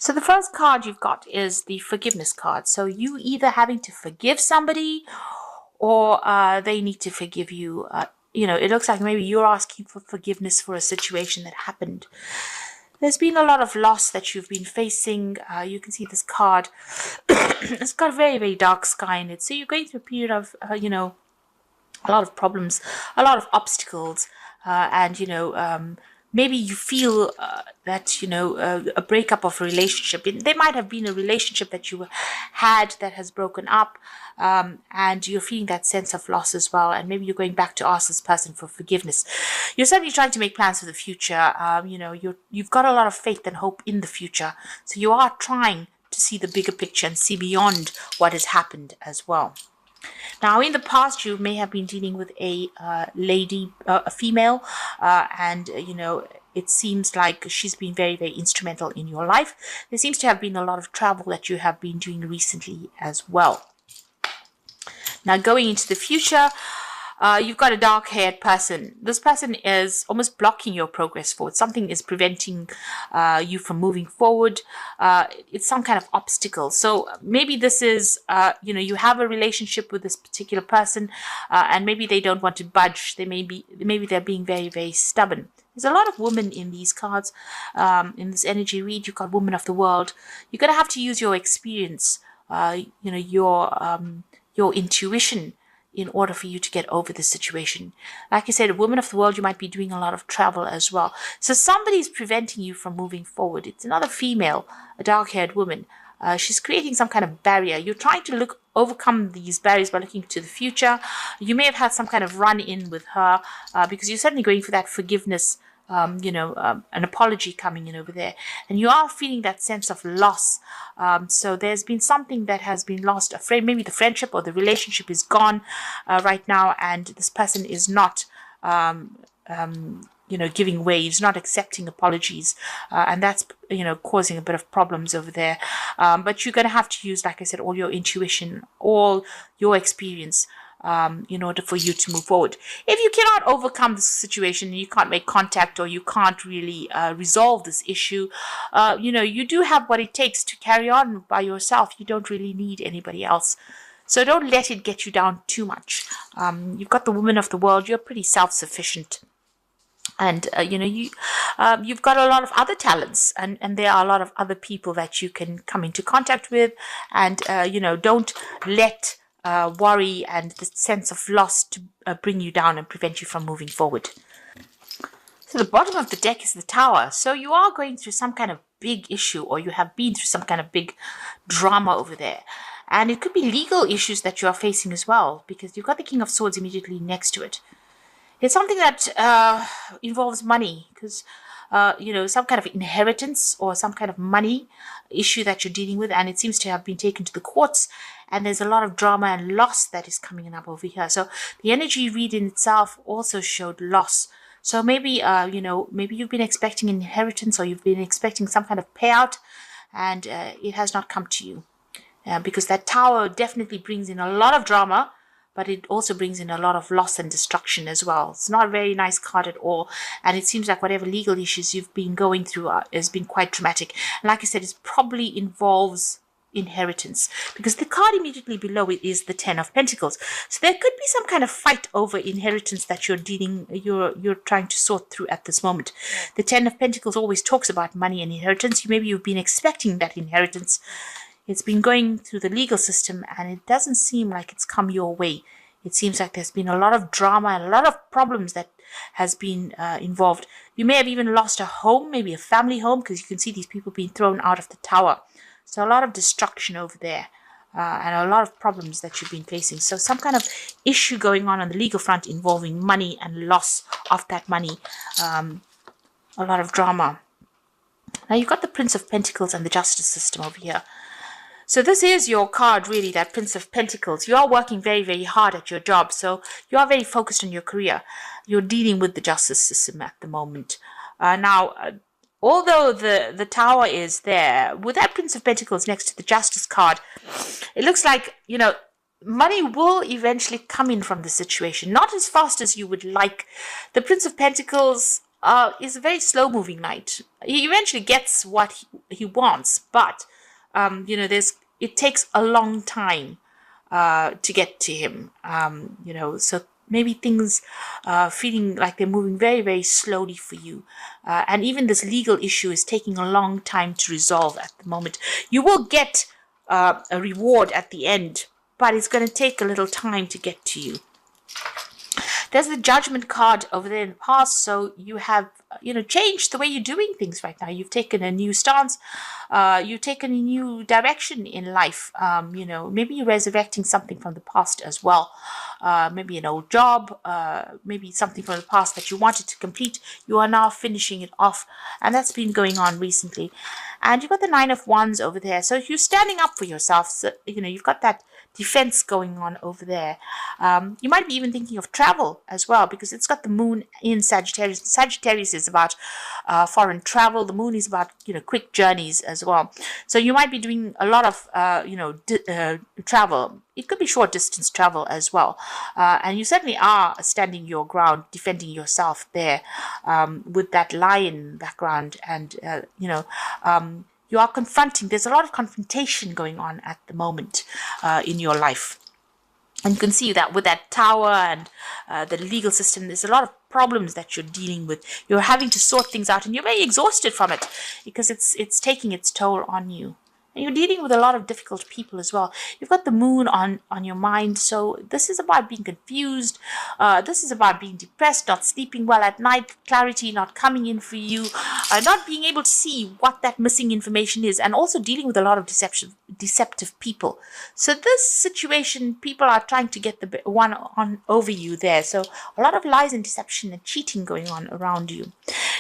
So the first card you've got is the forgiveness card. So you either having to forgive somebody or they need to forgive you. It looks like maybe you're asking for forgiveness for a situation that happened. There's been a lot of loss that you've been facing. You can see this card. It's got a very, very dark sky in it. So you're going through a period of, a lot of problems, a lot of obstacles, and maybe you feel that a breakup of a relationship. There might have been a relationship that you had that has broken up, and you're feeling that sense of loss as well. And maybe you're going back to ask this person for forgiveness. You're certainly trying to make plans for the future. You've got a lot of faith and hope in the future, so you are trying to see the bigger picture and see beyond what has happened as well. Now, in the past, you may have been dealing with a lady, a female, and it seems like she's been very, very instrumental in your life. There seems to have been a lot of travel that you have been doing recently as well. Now, going into the future, you've got a dark-haired person. This person is almost blocking your progress forward. Something is preventing you from moving forward. It's some kind of obstacle. So maybe this is, you have a relationship with this particular person, and maybe they don't want to budge. Maybe they're being very, very stubborn. There's a lot of women in these cards. In this energy read, you've got woman of the world. You're going to have to use your experience, your intuition, in order for you to get over this situation. Like I said, a woman of the world, you might be doing a lot of travel as well. So somebody's preventing you from moving forward. It's another female, a dark-haired woman. She's creating some kind of barrier. You're trying to overcome these barriers by looking to the future. You may have had some kind of run-in with her because you're certainly going for that forgiveness, an apology coming in over there. And you are feeling that sense of loss. So there's been something that has been lost. Maybe the friendship or the relationship is gone right now, and this person is not, giving way. He's not accepting apologies. And that's, causing a bit of problems over there. But you're going to have to use, like I said, all your intuition, all your experience, in order for you to move forward. If you cannot overcome this situation, you can't make contact, or you can't really resolve this issue, you do have what it takes to carry on by yourself. You don't really need anybody else. So don't let it get you down too much. You've got the woman of the world. You're pretty self-sufficient. And, you've got a lot of other talents, and there are a lot of other people that you can come into contact with. And, don't let worry and the sense of loss to bring you down and prevent you from moving forward. So the bottom of the deck is the Tower. So you are going through some kind of big issue, or you have been through some kind of big drama over there. And it could be legal issues that you are facing as well, because you've got the King of Swords immediately next to it. It's something that involves money, because some kind of inheritance or some kind of money issue that you're dealing with, and it seems to have been taken to the courts, and there's a lot of drama and loss that is coming up over here. So the energy read in itself also showed loss. So maybe, maybe you've been expecting inheritance, or you've been expecting some kind of payout, and it has not come to you. Because that Tower definitely brings in a lot of drama, but it also brings in a lot of loss and destruction as well. It's not a very nice card at all. And it seems like whatever legal issues you've been going through has been quite traumatic. And like I said, it probably involves inheritance, because the card immediately below it is the Ten of Pentacles. So there could be some kind of fight over inheritance that you're trying to sort through at this moment. The Ten of Pentacles always talks about money and inheritance. Maybe you've been expecting that inheritance. It's been going through the legal system, and it doesn't seem like it's come your way. It seems like there's been a lot of drama and a lot of problems that has been involved. You may have even lost a home, maybe a family home, because you can see these people being thrown out of the Tower. So a lot of destruction over there, and a lot of problems that you've been facing. So some kind of issue going on the legal front involving money and loss of that money. A lot of drama. Now you've got the Prince of Pentacles and the Justice System over here. So this is your card, really, that Prince of Pentacles. You are working very, very hard at your job. So you are very focused on your career. You're dealing with the justice system at the moment. Although the Tower is there, with that Prince of Pentacles next to the Justice card, it looks like, money will eventually come in from the situation. Not as fast as you would like. The Prince of Pentacles is a very slow moving knight. He eventually gets what he wants, but it takes a long time to get to him. So maybe things feeling like they're moving very, very slowly for you. And even this legal issue is taking a long time to resolve at the moment. You will get a reward at the end, but it's going to take a little time to get to you. There's the Judgment card over there in the past, so you have, changed the way you're doing things right now. You've taken a new stance, you've taken a new direction in life. Maybe you're resurrecting something from the past as well. Maybe an old job, maybe something from the past that you wanted to complete. You are now finishing it off, and that's been going on recently. And you've got the Nine of Wands over there, so you're standing up for yourself. So, you've got that defense going on over there. You might be even thinking of travel as well, because it's got the moon in Sagittarius. Sagittarius is about foreign travel. The moon is about quick journeys as well. So you might be doing a lot of travel. It could be short distance travel as well, and you certainly are standing your ground, defending yourself there with that lion background, and you are confronting. There's a lot of confrontation going on at the moment in your life. And you can see that with that tower and the legal system, there's a lot of problems that you're dealing with. You're having to sort things out, and you're very exhausted from it because it's taking its toll on you. And you're dealing with a lot of difficult people as well. You've got the moon on your mind. So this is about being confused. This is about being depressed, not sleeping well at night, clarity not coming in for you, not being able to see what that missing information is, and also dealing with a lot of deceptive people. So this situation, people are trying to get the one on over you there. So a lot of lies and deception and cheating going on around you.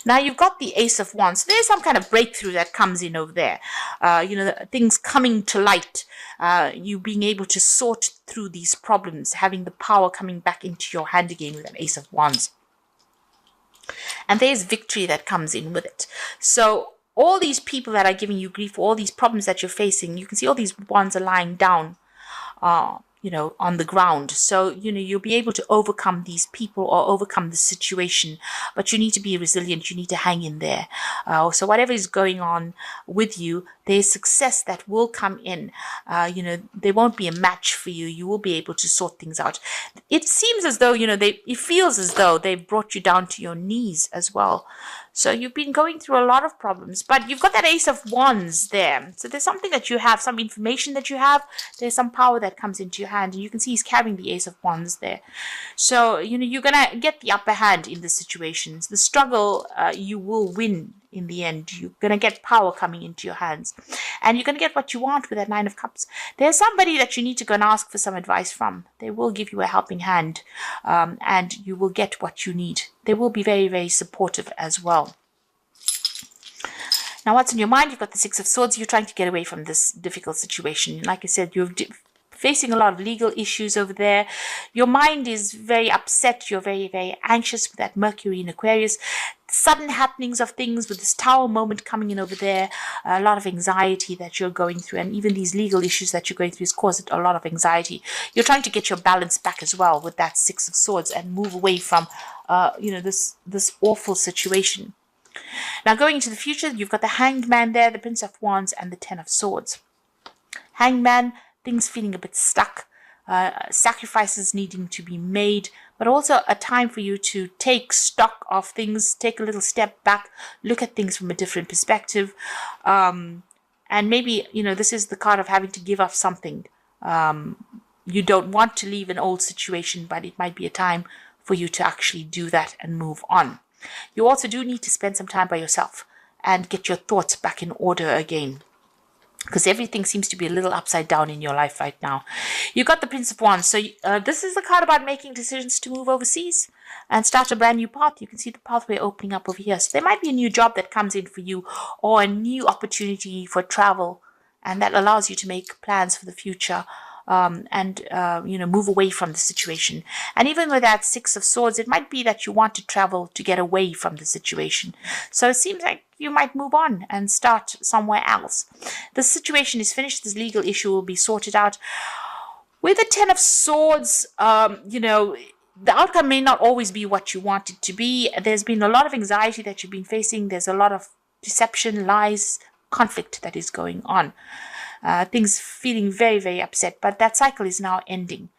Now you've got the Ace of Wands. So there's some kind of breakthrough that comes in over there. Things coming to light, you being able to sort through these problems, having the power coming back into your hand again with an Ace of Wands. And there's victory that comes in with it. So all these people that are giving you grief, all these problems that you're facing, you can see all these wands are lying down on the ground. So, you'll be able to overcome these people or overcome the situation, but you need to be resilient. You need to hang in there. So whatever is going on with you, there's success that will come in. There won't be a match for you. You will be able to sort things out. It seems as though, it feels as though they've brought you down to your knees as well. So you've been going through a lot of problems, but you've got that Ace of Wands there. So there's something that you have, some information that you have. There's some power that comes into your hand, and you can see he's carrying the Ace of Wands there. So, you're going to get the upper hand in the situations. The struggle, you will win in the end. You're going to get power coming into your hands, and you're going to get what you want with that Nine of Cups. There's somebody that you need to go and ask for some advice from. They will give you a helping hand, and you will get what you need. They will be very, very supportive as well. Now, what's in your mind? You've got the Six of Swords. You're trying to get away from this difficult situation. Like I said, you're facing a lot of legal issues over there. Your mind is very upset. You're very, very anxious with that Mercury in Aquarius. Sudden happenings of things with this Tower moment coming in over there. A lot of anxiety that you're going through, and even these legal issues that you're going through is causing a lot of anxiety. You're trying to get your balance back as well with that Six of Swords and move away from, this awful situation. Now, going into the future, you've got the Hanged Man there, the Prince of Wands, and the Ten of Swords. Hanged Man, things feeling a bit stuck, sacrifices needing to be made, but also a time for you to take stock of things, take a little step back, look at things from a different perspective. And maybe, this is the card of having to give up something. You don't want to leave an old situation, but it might be a time for you to actually do that and move on. You also do need to spend some time by yourself and get your thoughts back in order again, because everything seems to be a little upside down in your life right now. You got the Prince of Wands. So this is the card about making decisions to move overseas and start a brand new path. You can see the pathway opening up over here. So there might be a new job that comes in for you, or a new opportunity for travel, and that allows you to make plans for the future. Move away from the situation. And even with that Six of Swords, it might be that you want to travel to get away from the situation. So it seems like you might move on and start somewhere else. The situation is finished. This legal issue will be sorted out. With the Ten of Swords, the outcome may not always be what you want it to be. There's been a lot of anxiety that you've been facing. There's a lot of deception, lies, conflict that is going on. Things feeling very, very upset. But that cycle is now ending,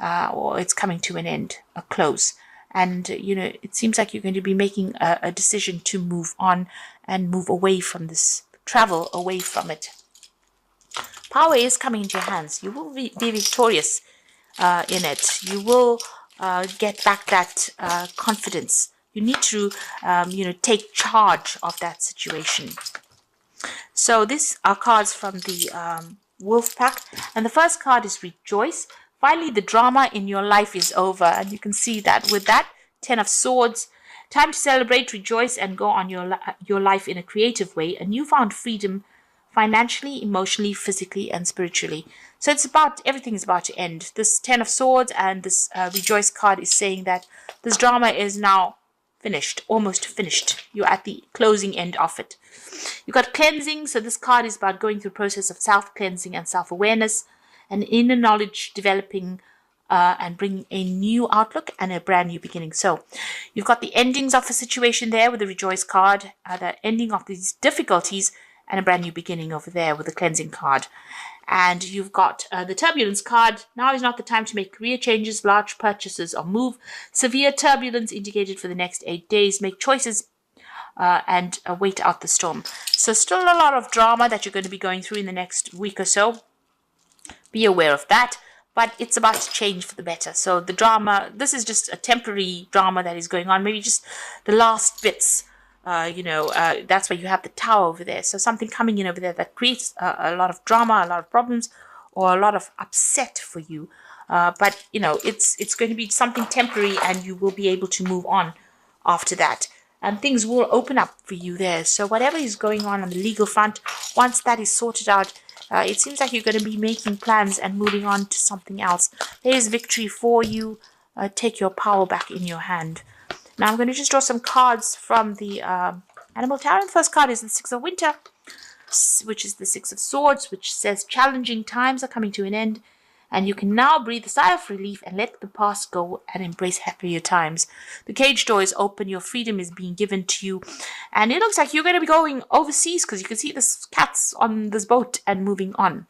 or it's coming to an end, a close. And, it seems like you're going to be making a decision to move on and move away from this, travel away from it. Power is coming into your hands. You will be victorious in it. You will get back that confidence. You need to, take charge of that situation. So these are cards from the Wolf Pack. And the first card is Rejoice. Finally, the drama in your life is over. And you can see that with that 10 of Swords. Time to celebrate, rejoice, and go on your life in a creative way. A newfound freedom financially, emotionally, physically, and spiritually. So everything is about to end. This 10 of Swords and this Rejoice card is saying that this drama is now finished, almost finished. You're at the closing end of it. You've got Cleansing. So this card is about going through a process of self-cleansing and self-awareness and inner knowledge developing and bringing a new outlook and a brand new beginning. So you've got the endings of a situation there with the Rejoice card, the ending of these difficulties, and a brand new beginning over there with the Cleansing card. And you've got the Turbulence card. Now is not the time to make career changes, large purchases, or move. Severe turbulence indicated for the next 8 days. Make choices and wait out the storm. So still a lot of drama that you're going to be going through in the next week or so. Be aware of that. But it's about to change for the better. So the drama, this is just a temporary drama that is going on. Maybe just the last bits. That's why you have the Tower over there. So something coming in over there that creates a lot of drama, a lot of problems, or a lot of upset for you. But it's going to be something temporary, and you will be able to move on after that. And things will open up for you there. So whatever is going on the legal front, once that is sorted out, it seems like you're going to be making plans and moving on to something else. There is victory for you. Take your power back in your hand. Now I'm going to just draw some cards from the Animal Tarot. The first card is the Six of Winter, which is the Six of Swords, which says challenging times are coming to an end, and you can now breathe a sigh of relief and let the past go and embrace happier times. The cage door is open. Your freedom is being given to you, and it looks like you're going to be going overseas because you can see the cats on this boat and moving on.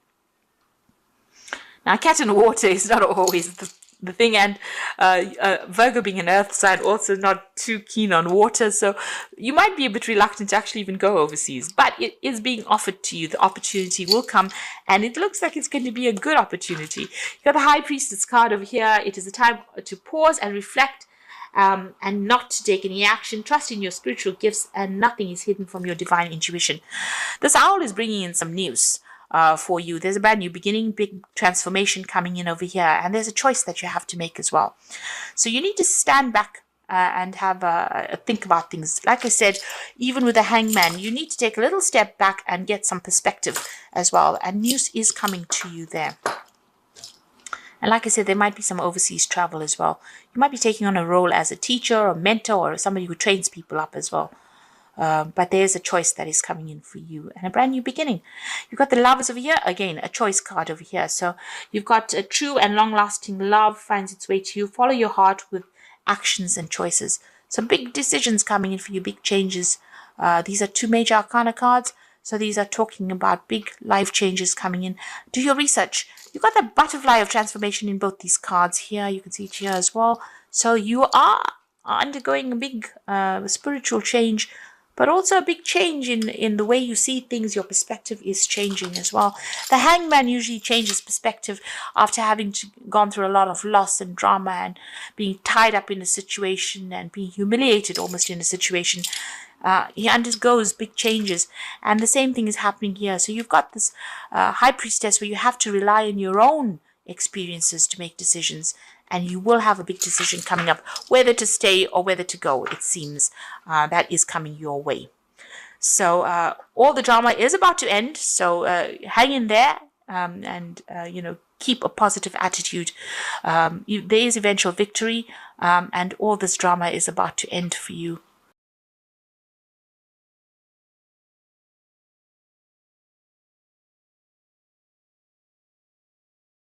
Now, cat in the water is not always the thing, and Virgo being an earth sign, also not too keen on water, so you might be a bit reluctant to actually even go overseas, but it is being offered to you. The opportunity will come, and it looks like it's going to be a good opportunity. You've got the High Priestess card over here. It is a time to pause and reflect, and not to take any action. Trust in your spiritual gifts, and nothing is hidden from your divine intuition. This owl is bringing in some news for you. There's a brand new beginning, big transformation coming in over here, and there's a choice that you have to make as well. So you need to stand back and have a think about things. Like I said, even with the Hangman, you need to take a little step back and get some perspective as well, and news is coming to you there. And like I said, there might be some overseas travel as well. You might be taking on a role as a teacher or mentor or somebody who trains people up as well. But there's a choice that is coming in for you and a brand new beginning. You've got the Lovers over here. Again, a choice card over here. So you've got a true and long-lasting love finds its way to you. Follow your heart with actions and choices. Some big decisions coming in for you, big changes. These are two major arcana cards. So these are talking about big life changes coming in. Do your research. You've got the Butterfly of Transformation in both these cards here. You can see it here as well. So you are undergoing a big spiritual change, but also a big change in the way you see things. Your perspective is changing as well. The Hangman usually changes perspective after having gone through a lot of loss and drama and being tied up in a situation and being humiliated almost in a situation. He undergoes big changes, and the same thing is happening here. So you've got this High Priestess where you have to rely on your own experiences to make decisions, and you will have a big decision coming up, whether to stay or whether to go. It seems that is coming your way. So all the drama is about to end, so hang in there and keep a positive attitude. There is eventual victory, and all this drama is about to end for you.